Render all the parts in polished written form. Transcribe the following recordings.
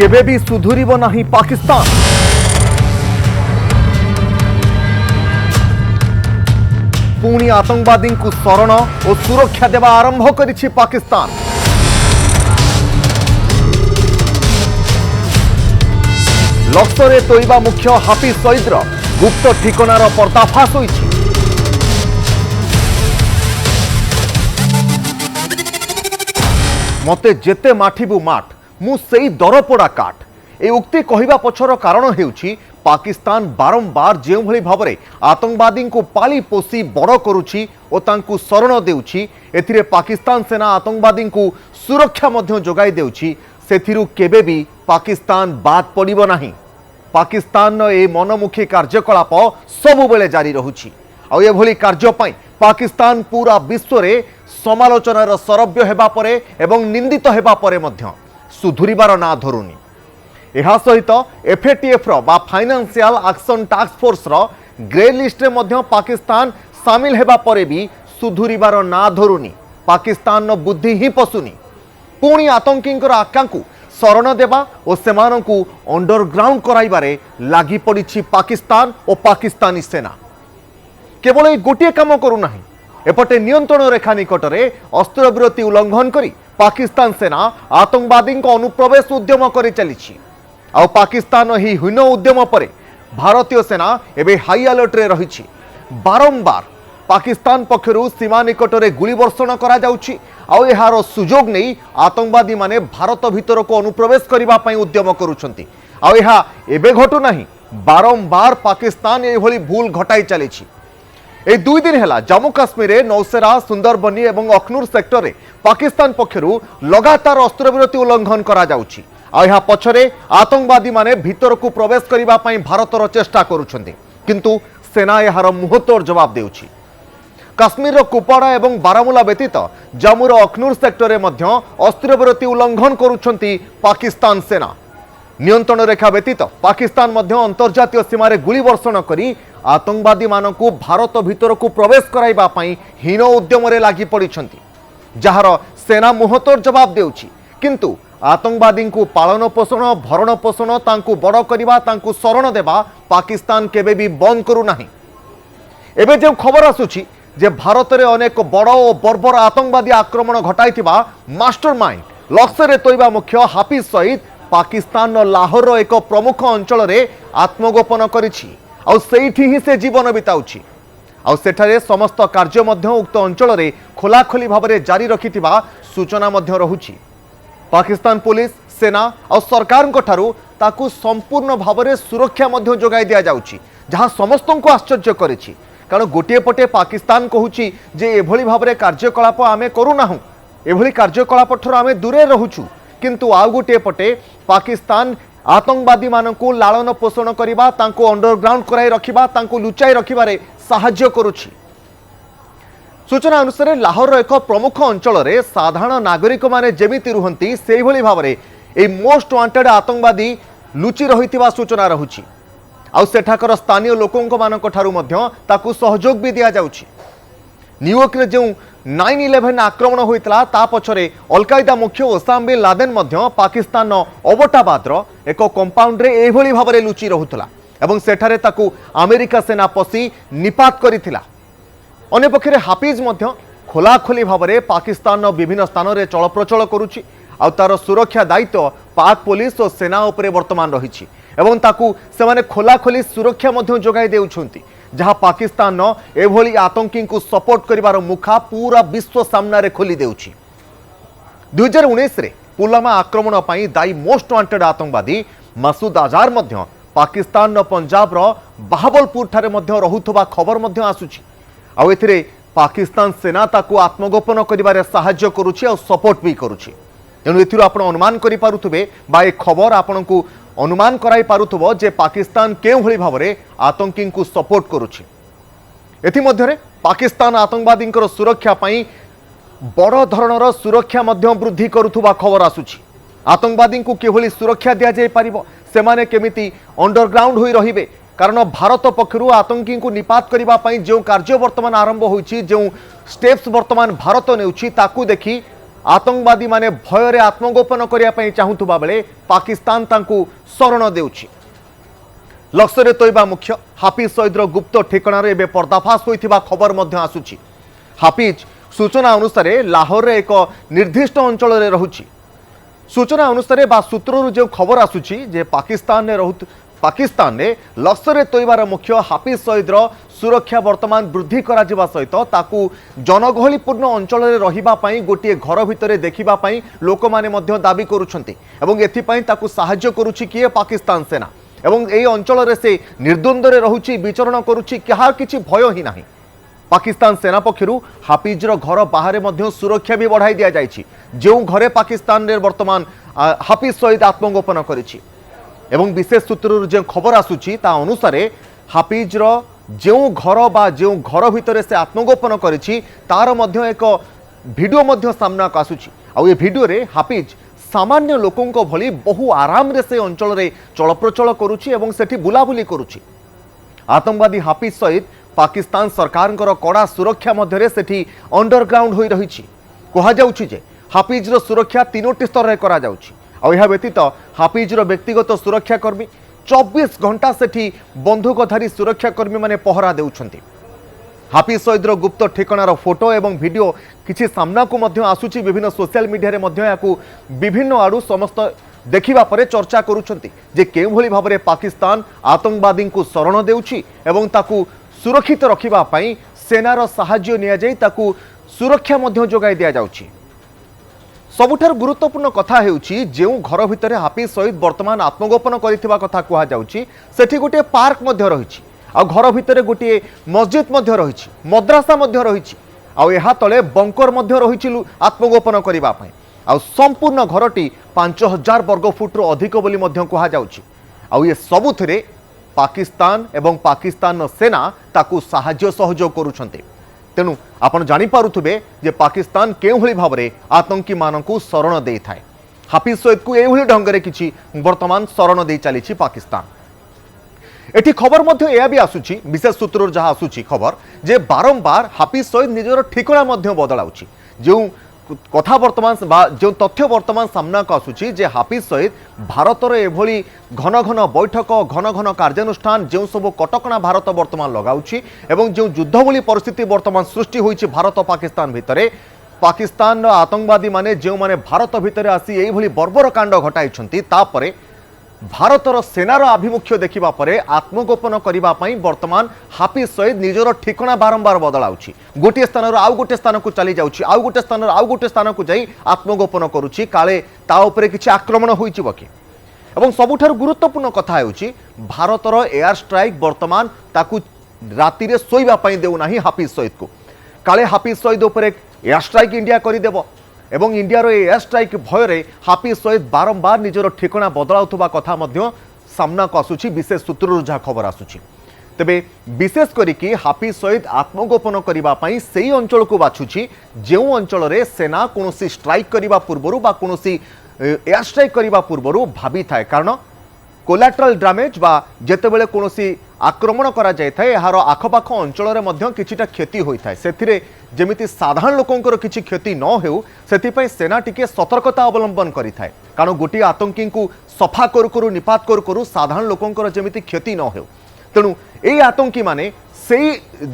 केबे भी सुधुरिब नाही पाकिस्तान। पुणी आतंकवादी को शरण और सुरक्षा देवा आरंभ करिछि पाकिस्तान। लक्ष्य तोइबा मुख्य हाफिज सईदर गुप्त ठिकानार पर्दाफाश होइछि। मते जेते माठिबु माठ मु सेई दरपोड़ा काठ। ए उक्ति कहिबा पछर कारण हेउछि पाकिस्तान बारंबार जो भली भाव में आतंकवादी को पाली पोषी बड़ करुछि और तांकु शरण देउछि। एथिरे पाकिस्तान सेना आतंकवादी को सुरक्षा मध्य जोगाई देउछि। सेथिरु केबे भी पाकिस्तान बाद पड़िबो नाही। पाकिस्तान ए मनमुखी कार्यकलाप सबु बेले जारी रहुछि। आ ए भली कार्य पई पाकिस्तान पूरा विश्व रे समालोचनार सरव्य हेबा परे एवं निंदित हेबा परे मध्य सुधुरिबार ना धरुनी। यह सहित एफएटीएफ बा financial action task force grey list रे मध्य पाकिस्तान सामिल हेबा परे भी सुधुरिबार ना धरुनी। पाकिस्तान बुद्धि ही पशुनी। पुणी आतंकी आज्ञा को शरण देवा और सेमानंकु अंडरग्राउंड कराइबारे लागी पड़िछि पाकिस्तान और पाकिस्तानी सेना। केवल ये गोटे काम करू नाही, एपटे नियंत्रण रेखा निकटरे अस्त्रविरति उल्लंघन करी पाकिस्तान सेना आतंकवादी अनुप्रवेश उद्यम कर चली। आ पाकिस्तान ही हीन उद्यम पर भारतीय सेना एवं हाई अलर्ट रे रही। बारंबार पाकिस्तान पक्षरु सीमा निकटरे गुली वर्षण करा जाउछि। आउ एहार सुजोग नहीं आतंकवादी माने भारत भीतर को अनुप्रवेश करने उद्यम करुछंती। आउ एहा एबे घटु नाही, बारंबार पाकिस्तान एभली भूल घटाई चली। ए 2 दिन है जम्मू काश्मीर में नौसेरा सुंदरबनी और अखनूर सेक्टर में पाकिस्तान पक्षरु लगातार अस्त्रविरति उल्लंघन करा जाउछि। आ पछरे आतंकवादी माने भीतर को प्रवेश करने भारतर चेष्टा करुछंती, किंतु सेना यार मुहतोड़ जवाब देउछि। काश्मीर कुपवाड़ा एवं बारामुला व्यतीत जम्मूर अखनूर सेक्टर में अस्त्रविरति उल्लंघन करुछंती पाकिस्तान सेना। नियंत्रण रेखा व्यतीत पाकिस्तान मध्य अंतर्जातीय सीमार गुली वर्षण करी आतंकवादी मानकु भारत भीतर को प्रवेश कराइबा पई हीन उद्यम रे लागी पड़िछंती, जहार सेना मुहतोड़ जवाब देउछि। किंतु आतंकवादी को पालन पोषण भरण पोषण तांकु बड़ करबा तांकु शरण देवा पाकिस्तान केबे भी बंद करू नाही। एबे जो खबर आसुछि जे भारत रे अनेक बड़ और बर्बर आतंकवादी आक्रमण घटाइथिबा मास्टरमाइंड लक्ष्य रे तोइबा मुख्य हाफिज सईद पाकिस्तान लाहौर एक प्रमुख अंचल रे आत्मगोपन करिछि। आउ सेठी ही से जीवन बिताउछि। आउ सेठारे समस्त कार्य मध्य उक्त अंचल रे खोलाखोली भाव में जारी रखिथिबा सूचना मध्य रहुछि। पाकिस्तान पुलिस सेना और सरकार ताकू संपूर्ण भाव में सुरक्षा मध्य जोगाई दिया जाउछि, जहां समस्त को आश्चर्य करिछि। कारण गोटे पटे पाकिस्तान कहूछि जे एभली भाव में कार्यकलाप आमे करू नाहु, एभली कार्यकलाप ठर आमे दूरे रहुछु, किंतु आउ गोटे पटे पाकिस्तान आतंकवादी मानकु लालन पोषण करिबा तांको अंडरग्राउंड कराई रखिबा तांको लुचाई रखिबारे साहाय्य करुछि। सूचना अनुसार लाहौर एक प्रमुख अंचल रे साधारण नागरिक माने जेमिति रुहंती सेही भली भाव में ए मोस्ट वांटेड आतंकवादी लुचि रहितिबा सूचना रहुछि। आउ सेठाकर स्थानीय लोकंक मानक ठारु मध्य ताकु सहयोग भी दिया जाउछि। न्यूयॉर्क रे जो 9/11 आक्रमण होइतला ता पछरे अलकायदा मुख्य ओसामा बिन लादेन मध्य पाकिस्तान अबोटाबाद एक कंपाउंड रे एभली भाव में लुचि रहुतला एवं सेठारे ताकु अमेरिका सेना पसी निपात करिथिला। अन्य पक्षरे हाफिज मध्य खोलाखोली भाव में पाकिस्तान विभिन्न स्थान में चलप्रचल करुछि। आ तार सुरक्षा दायित्व पाक पुलिस और सेना उपरे वर्तमान रही एवं ताकू सेमाने खोलाखोली सुरक्षा मध्य जोगाई देउछंती, जहां पाकिस्तान एभली आतंकी को सपोर्ट करिवार मुखा पूरा विश्व सामने खोली देउछि। 2019 रे पुलवामा आक्रमण पई दायी मोस्ट वांटेड आतंकवादी मसूद अजहर मध्य पाकिस्तान पंजाब रो बहावलपुर ठारे मध्य रहुथबा खबर मध्य आसुछि। आ एथिरे पाकिस्तान सेना ताकू आत्मगोपन करिवारे साहाय्य करुछि और सपोर्ट भी करुछि। तेणु एथिरो आपण अनुमान करि पारुथबे बा ए खबर आपनकु अनुमान कराई पारुथबो जे पाकिस्तान केउ भली भावरे आतंकी को सपोर्ट करुछि। एथि मध्यरे पाकिस्तान आतंकवादी सुरक्षा पई बड़ धरणर सुरक्षा मध्य वृद्धि करुथबा खबर आसुछि। आतंकवादी को केभली सुरक्षा दिया जाय पारिबो, सेमाने केमिति अंडरग्राउंड होई रहिबे, कारण भारत पक्षरु आतंकी को निपात करिबा पई जो कार्य वर्तमान आरंभ होइछि, जो स्टेप्स वर्तमान भारत नेउछि ताकू देखि आतंकवादी माने भୟରେ आत्मगोपन करने चाहूबा बेले पाकिस्तान तांकू शरण देउछि। लश्कर ए तोयबा मुख्य हाफिज सईदर गुप्त ठिकाणार एवं पर्दाफाश होता खबर मध्य आसुछि। हाफिज सूचना अनुसार लाहौर एक निर्दिष्ट अंचल में रहुछि। सूचना अनुसार बा सूत्रु जो खबर आसुछि जे पाकिस्तान ने लश्कर ए तोयबार मुख्य हाफिज सईदर सुरक्षा वर्तमान वृद्धि करा जिबा सहित ताकू जनगहलीपूर्ण अंचल में रहिबा पई गोटे घर भितर देखिबा पई लोक माने मध्य दाबी करूछंती एवं एथिपई ताकू सहाय्य करूछि किए पाकिस्तान सेना एवं एई अंचल रे से निर्द्वंद्व रहुछि विचरण करूछि कहार किछि भय ही नाही। पाकिस्तान सेना पक्षरु हाफिजर घर बाहर मध्य सुरक्षा भी बढ़ाई दिया जाइछि। जो घरे पाकिस्तान रे वर्तमान हाफिज सईद आत्मगोपन करिछि एवं विशेष सूत्रु जो खबर आसुछि ता अनुसार हाफिजर जो घर बा जो घर भितर से आत्मगोपन करिछि तार मध्य एक वीडियो मध्य सामना आसुछि। आ ये वीडियो रे हाफिज सामान्य लोकों भली बहु आराम रे से अंचल रे चलप्रचल करुछि एवं सेठी बुलाबुली करुछि। आतंकवादी हाफिज सईद पाकिस्तान सरकार कड़ा सुरक्षा मध्य सेठी अंडरग्राउंड होई रहिछि। कहा जाउछि जे हाफिजर सुरक्षा तीनोटी स्तर रे करा जाउछि। आ यह व्यतीत हाफिजर व्यक्तिगत सुरक्षाकर्मी 24 घंटा सेठी बंधुकधारी सुरक्षाकर्मी माने पहरा देउछंती। हाफिज सईदर गुप्त ठिकाणार फोटो एवं वीडियो किछि सामना को मध्य आसुछि। विभिन्न सोशल मीडिया रे मध्य याकू विभिन्न आडू समस्त देखिबा परे चर्चा करूछंती जे केउ भली भाबरे पाकिस्तान आतंकवादी को शरण देउछि एवं ताकू सुरक्षित रखिबा पई सेनार सहाय्य निया जाई ताकू सुरक्षा मध्य जोगाई दिया जाउछि। सबुठार गुरुत्वपूर्ण कथा हेउछि जे घर भितर हाफिज सईद वर्तमान आत्मगोपन करिथिबा कथा कुहा जाउछि सेठी गोटे पार्क मध्य रहिछि। आ घर भितर गोटे मस्जिद मध्य रहिछि, मद्रासा मध्य रहिछि। आ एहा तले बंकर मध्य रहिछि आत्मगोपन करिबा पई। आ संपूर्ण घरटी 5000 वर्ग फुट अधिक बोली मध्य कुहा जाउछि। आ ये सबुथिरे पाकिस्तान एवं पाकिस्तान सेना ताकू सहाय्य सहयोग करूछन्ते। तेणु आपण जानि पारुथबे जे पाकिस्तान केउ भली भाबरे आतंकी मानकू शरण देई थाए। हाफिज सईद को एउ भली ढंगरे किछि वर्तमान शरण देई चलीछि पाकिस्तान। एठी खबर मध्य यह भी आसुछि विशेष सूत्र जहाँ आसुछि खबर जे बारंबार हाफिज सईद निजर ठिकाना मध्य बदलाउछि। जो कथा वर्तमान जो तथ्य वर्तमान सामना को आसुछि जे हाफिज सईद भारतर एभली घन घन बैठक घन घन कार्यानुष्ठान जो सब कटकणा भारत वर्तमान लगाउछि एवं जो युद्ध भली परिस्थिति वर्तमान सृष्टि होइछि भारत पाकिस्तान भितरे पाकिस्तान आतंकवादी माने जो माने भारत भितरे आसी एई भली बर्बर कांड घटाइछन्ति तापरे भारतर सेनार आभिमुख्य देखिबा परे आत्मगोपन करिबा पई वर्तमान हाफिज सईद निजर ठिकाना बारंबार बदलाउछि। गोटे स्थान आउ गोटे स्थान को चली जाउछि, आउ गोटे स्थान आउ गोटे स्थान को जाई आत्मगोपन करुछि काले ता उपरे किछि आक्रमण होइछि बकी। एवं सबुठार गुरुत्वपूर्ण कथा हेउछि भारतर एयर स्ट्राइक वर्तमान ताकू राति रे सोइबा पई देउ नाही हाफिज सईद को। काले हाफिज सईद उपरे एयर स्ट्राइक इंडिया करिदेबो एवं इंडियार एयर स्ट्राइक भୟରେ हाफिज सईद बारंबार निजर ठिकाना बदलाउथबा कथा मध्य सामना को आसुछि विशेष सूत्रରୁ जहाँ खबर आसुछि। तेबे विशेष करिकि हाफिज सईद आत्मगोपन करिबा पई सेही अंचल को बाछुछि जो अंचल रे सेना कोनोसी स्ट्राइक करिबा पूर्वरु बा कोनोसी एयर स्ट्राइक करिबा पूर्वरु भाबी थाए। कारण कोलाट्रल डैमेज बा जेतेबेले कोनोसी आक्रमण करा जाय थाए एहार आखपाख अंचल रे मध्य किछिटा क्षति होई थाए। सेथिरे जेमिति साधारण लोकंकर किछि क्षति न हेउ सेथिपई सेना टिके सतर्कता अवलंबन करि थाए। कारण गोटी आतंकी को सफा करू करू निपात करू करू साधारण लोकंकर जेमिति क्षति न हेउ तेणु एई आतंकी माने सेई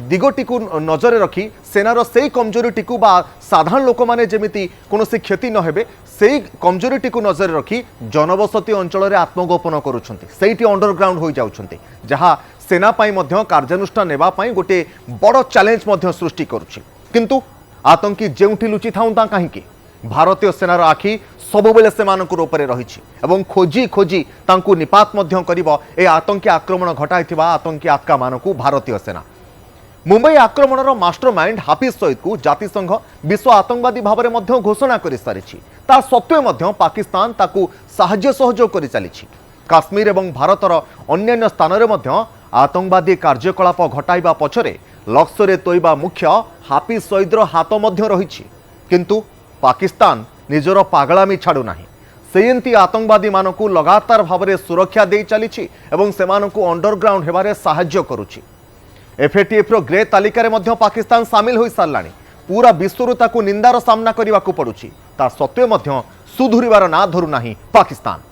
दिगटी को नजर रखी सेनार सेई कमजोरीटी को बा साधारण लोक माने जेमिति कोनोसी क्षति न हेबे सेई कमजोरीटी को नजर रखी जनबसती अंचल रे आत्मगोपन करूछन्ति सेईटी अंडरग्राउंड होई जाउछन्ति जहाँ सेना पाई मध्य कार्यानुष्ठान नेबा पाई गोटे बड़ चैलेंज मध्य सृष्टि करुछि। किंतु आतंकी जेउठी लुचि थाउंता काहींकि भारतीय सेनार आखि सबुबेले सेमानकर उपरे रहिछि एवं खोजी खोजी तांकु निपात मध्य करिबो ए आतंकी आक्रमण घटाइथिबा आतंकी आत्का मानकु भारतीय सेना। मुंबई आक्रमणर मास्टरमाइंड हाफिज सईद को जातिसंघ विश्व आतंकवादी भाव में मध्य घोषणा कर सारिछि। ता सत्वे मध्य पाकिस्तान ताकु साहाय्य सहयोग कर चलिछि। काश्मीर एवं भारतर अन्यान्य स्थान में मध्य आतंकवादी कार्यकलाप घटाइबा पछरे लश्कर ए तोयबा मुख्य हाफिज सईदर हाथ मध्य रहिछि। किंतु पाकिस्तान निजर पागलामी छाड़ू नाही सेयंती आतंकवादी मानकु लगातार भाव में सुरक्षा दे चलिछि एवं सेमानकु अंडरग्राउंड हेबारे साहाय्य करुछि। एफएटीएफ रो ग्रे तालिका रे मध्य पाकिस्तान सामिल होई सारलाणी। पूरा विश्व ताकू निंदार सामना करने को पड़ुछि ता सत्वे मध्य सुधुरिबार ना धरुना पाकिस्तान।